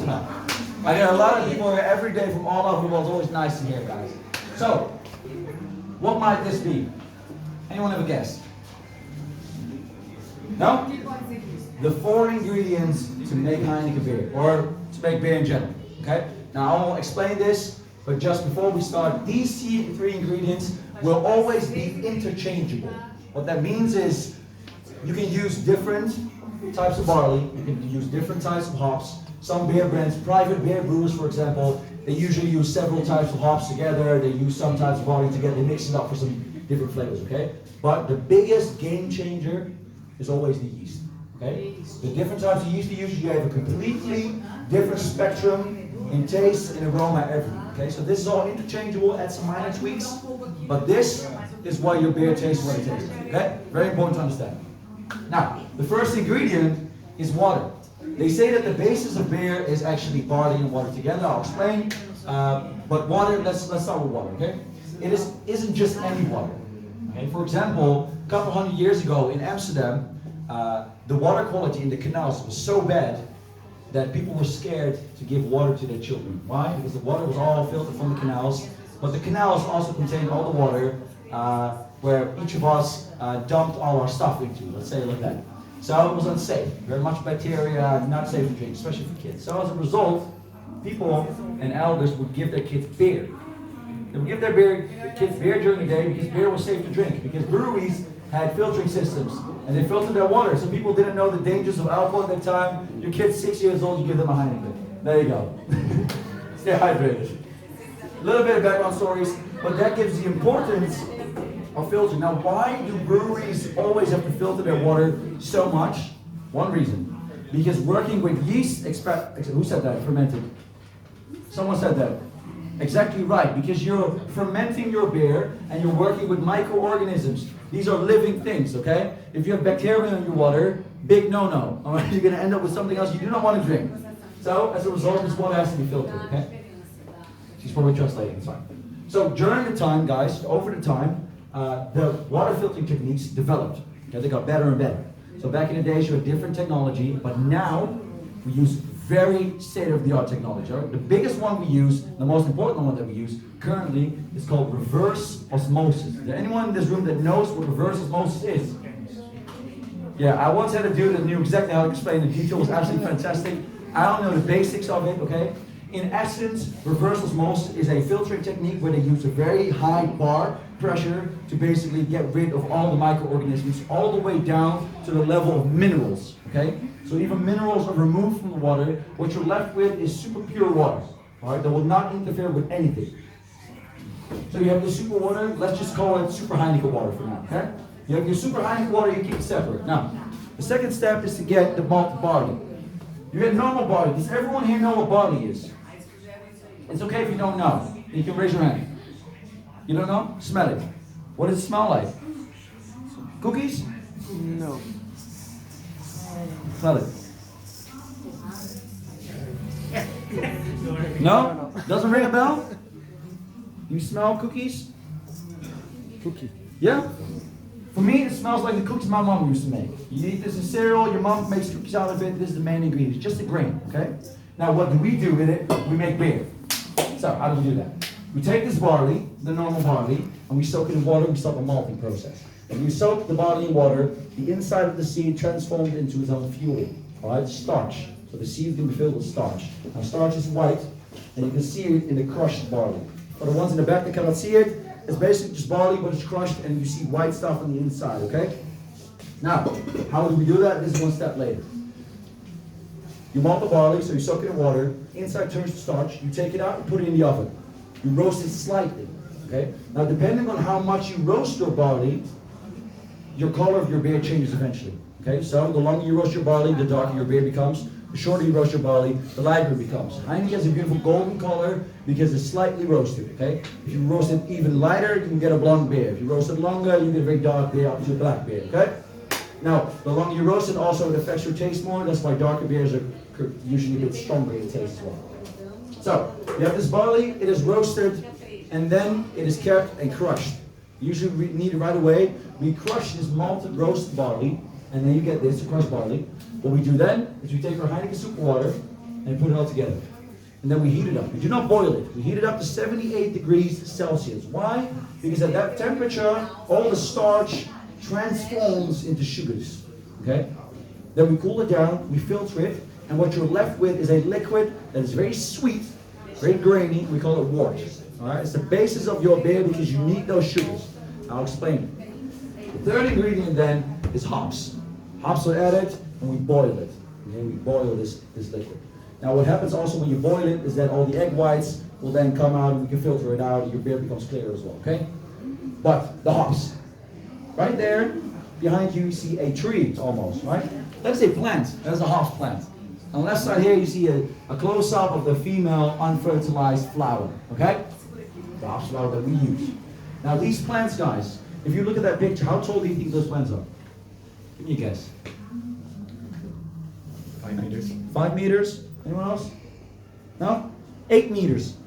smell. I get a lot of people here every day from all over the world. It's always nice to hear, guys. So, what might this be? Anyone have a guess? No? The 4 ingredients to make Heineken beer, or to make beer in general. Okay? Now I won't explain this, but just before we start, these 3 ingredients will always be interchangeable. What that means is you can use different types of barley, you can use different types of hops. Some beer brands, private beer brewers for example, they usually use several types of hops together, they use some types of barley together, they mix it up for some different flavors, okay? But the biggest game changer is always the yeast, okay? The different types of yeast you use, you have a completely different spectrum in taste and aroma, everything, okay? So this is all interchangeable, add some minor tweaks, but this is why your beer tastes what it tastes, okay? Very important to understand. Now, the first ingredient is water. They say that the basis of beer is actually barley and water together. I'll explain. But water, let's start with water, okay? It isn't just any water. Okay? For example, a couple hundred years ago in Amsterdam, the water quality in the canals was so bad that people were scared to give water to their children. Why? Because the water was all filtered from the canals, but the canals also contained all the water where each of us dumped all our stuff into, let's say it like that. So it was unsafe, very much bacteria, not safe to drink, especially for kids. So as a result, people and elders would give their kids beer. They would give their kids beer during the day because beer was safe to drink, because breweries had filtering systems and they filtered their water. So people didn't know the dangers of alcohol at that time. Your kid's 6 years old, you give them a Heineken. There you go. Stay hydrated. A little bit of background stories, but that gives the importance of filtering. Now, why do breweries always have to filter their water so much? One reason. Because working with yeast, who said that? Fermented. Someone said that. Exactly right. Because you're fermenting your beer and you're working with microorganisms. These are living things, okay? If you have bacteria in your water, big no-no. All right? You're going to end up with something else you do not want to drink. So, as a result, this water has to be filtered, okay? She's probably translating, it's fine. So, during the time, guys, over the time, the water filtering techniques developed. Okay, they got better and better. So back in the days you had different technology, but now we use very state-of-the-art technology. Right? The biggest one we use, the most important one that we use currently is called reverse osmosis. Is there anyone in this room that knows what reverse osmosis is? Yeah, I once had a dude that knew exactly how to explain the detail. It was absolutely fantastic. I don't know the basics of it, okay? In essence, reverse osmosis is a filtering technique where they use a very high bar pressure to basically get rid of all the microorganisms all the way down to the level of minerals, okay? So even minerals are removed from the water. What you're left with is super pure water, all right? That will not interfere with anything. So you have the super water, let's just call it super Heineken water for now, okay? You have your super Heineken water, you keep it separate. Now, the second step is to get the malted barley. You get normal barley. Does everyone here know what barley is? It's okay if you don't know. You can raise your hand. You don't know? Smell it. What does it smell like? Cookies? No. Smell it. No? Doesn't ring a bell? You smell cookies? Cookie. Yeah? For me, it smells like the cookies my mom used to make. You eat this in cereal, your mom makes cookies out of it, this is the main ingredient, just a grain, okay? Now what do we do with it? We make beer. So, how do we do that? We take this barley, the normal barley, and we soak it in water, we start the malting process. When you soak the barley in water, the inside of the seed transforms into its own fuel, alright, starch. So the seed can be filled with starch. Now starch is white, and you can see it in the crushed barley. For the ones in the back that cannot see it, it's basically just barley, but it's crushed, and you see white stuff on the inside, okay? Now, how do we do that? This is one step later. You malt the barley, so you soak it in water, inside turns to starch, you take it out and put it in the oven. You roast it slightly, okay? Now, depending on how much you roast your barley, your color of your beer changes eventually, okay? So, the longer you roast your barley, the darker your beer becomes. The shorter you roast your barley, the lighter it becomes. Heineken has a beautiful golden color because it's slightly roasted, okay? If you roast it even lighter, you can get a blonde beer. If you roast it longer, you get a very dark beer up to a black beer, okay? Now, the longer you roast it, also it affects your taste more. That's why darker beers are usually a bit stronger in taste as well. So, you have this barley, it is roasted, and then it is kept and crushed. Usually we need it right away. We crush this malted roasted barley, and then you get this crushed barley. What we do then is we take our Heineken super water, and put it all together. And then we heat it up. We do not boil it. We heat it up to 78 degrees Celsius. Why? Because at that temperature, all the starch transforms into sugars. Okay? Then we cool it down, we filter it, and what you're left with is a liquid that is very sweet, very grainy. We call it wort. All right? It's the basis of your beer because you need those sugars. I'll explain it. The third ingredient then is hops. Hops are added, and we boil it. Okay? We boil this liquid. Now what happens also when you boil it is that all the egg whites will then come out and we can filter it out and your beer becomes clear as well, okay? But the hops. Right there, behind you see a tree almost, right? That's a plant, that's a hops plant. On the left side here you see a close-up of the female unfertilized flower, okay? The hops flower that we use. Now these plants, guys, if you look at that picture, how tall do you think those plants are? Give me a guess. 5 meters. 5 meters? Anyone else? No? 8 meters.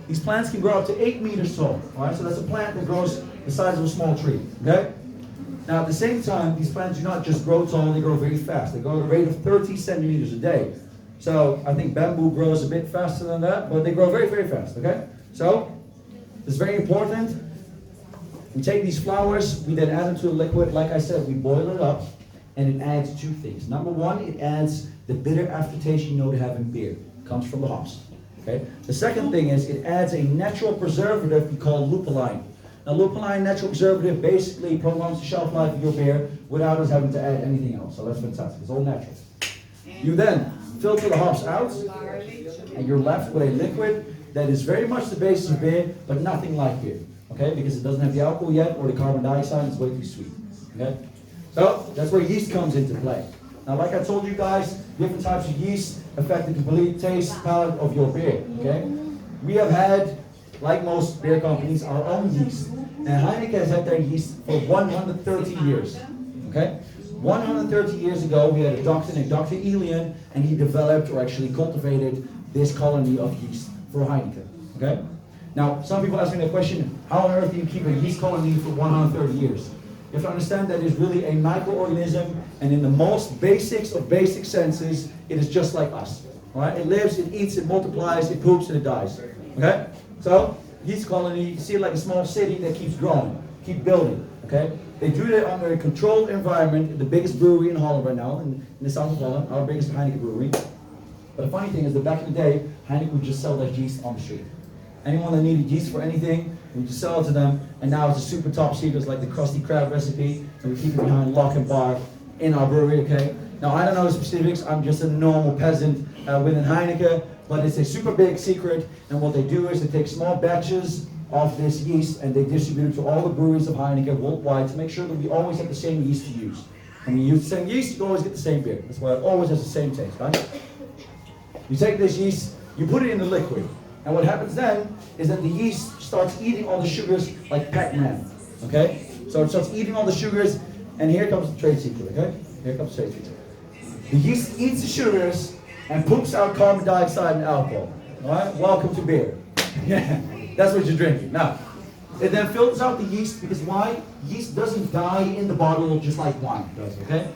These plants can grow up to 8 meters tall. Alright, so that's a plant that grows the size of a small tree. Okay? Now at the same time, these plants do not just grow tall, they grow very fast. They grow at a rate of 30 centimeters a day. So I think bamboo grows a bit faster than that, but they grow very, very fast. Okay? So, it's very important. We take these flowers, we then add them to a liquid. Like I said, we boil it up, and it adds two things. Number one, it adds the bitter aftertaste you know to have in beer. It comes from the hops. Okay? The second thing is it adds a natural preservative we call lupulin. Now lupulin, natural preservative, basically prolongs the shelf life of your beer without us having to add anything else. So that's fantastic. It's all natural. You then filter the hops out, and you're left with a liquid that is very much the basis of beer, but nothing like beer. Okay? Because it doesn't have the alcohol yet, or the carbon dioxide, it's way too sweet. Okay? So that's where yeast comes into play. Now, like I told you guys, different types of yeast affect the complete taste palette of your beer. Okay? We have had, like most beer companies, our own yeast. And Heineken has had their yeast for 130 years. Okay? 130 years ago, we had a doctor named Dr. Elian, and he developed or actually cultivated this colony of yeast for Heineken. Okay? Now, some people ask me the question, how on earth do you keep a yeast colony for 130 years? You have to understand that it's really a microorganism, and in the most basics of basic senses, it is just like us. Alright? It lives, it eats, it multiplies, it poops, and it dies. Okay? So, yeast colony, you see it like a small city that keeps growing, keep building. Okay? They do that under a controlled environment, the biggest brewery in Holland right now, in the south of Holland, our biggest Heineken brewery. But the funny thing is that back in the day, Heineken would just sell their yeast on the street. Anyone that needed yeast for anything, we just sell it to them, and now it's a super top secret, it's like the Krusty Krab recipe, and we keep it behind lock and bar in our brewery, okay? Now, I don't know the specifics, I'm just a normal peasant within Heineken, but it's a super big secret, and what they do is they take small batches of this yeast, and they distribute it to all the breweries of Heineken worldwide to make sure that we always have the same yeast to use. When you use the same yeast, you always get the same beer. That's why it always has the same taste, right? You take this yeast, you put it in the liquid. And what happens then is that the yeast starts eating all the sugars like Pac-Man, okay? So it starts eating all the sugars, and here comes the trade secret, okay? Here comes the trade secret. The yeast eats the sugars and poops out carbon dioxide and alcohol, all right? Welcome to beer. Yeah, that's what you're drinking. Now, it then filters out the yeast because why? Yeast doesn't die in the bottle just like wine does, okay?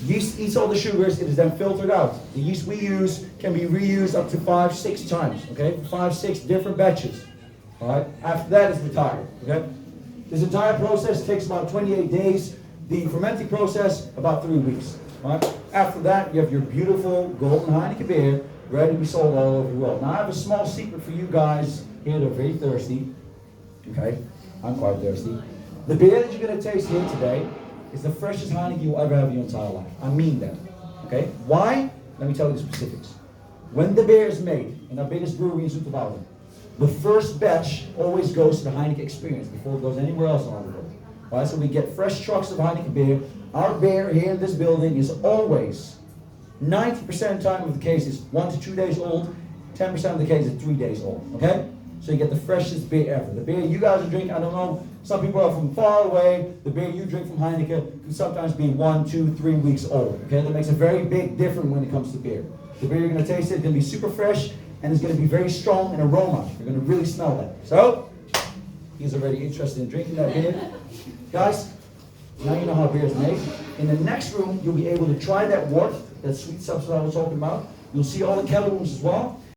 Yeast eats all the sugars, it is then filtered out. The yeast we use can be reused up to 5-6 times, okay? 5-6 different batches, all right? After that, it's retired, okay? This entire process takes about 28 days. The fermenting process, about 3 weeks, all right? After that, you have your beautiful golden Heineken beer ready to be sold all over the world. Now, I have a small secret for you guys here that are very thirsty, okay? I'm quite thirsty. The beer that you're going to taste here today is the freshest Heineken you will ever have in your entire life. I mean that. Okay? Why? Let me tell you the specifics. When the beer is made in our biggest brewery in Zoeterwoude, the first batch always goes to the Heineken experience before it goes anywhere else around the world. Right? So we get fresh trucks of Heineken beer. Our beer here in this building is always 90% of the time of the case is 1 to 2 days old, 10% of the case is 3 days old. Okay? So you get the freshest beer ever. The beer you guys are drinking, I don't know, some people are from far away. The beer you drink from Heineken can sometimes be 1, 2, 3 weeks old. Okay, that makes a very big difference when it comes to beer. The beer you're going to taste is going to be super fresh, and it's going to be very strong in aroma. You're going to really smell that. So, he's already interested in drinking that beer. Guys, now you know how beer is made. In the next room, you'll be able to try that wort, that sweet substance I was talking about. You'll see all the kettle rooms as well.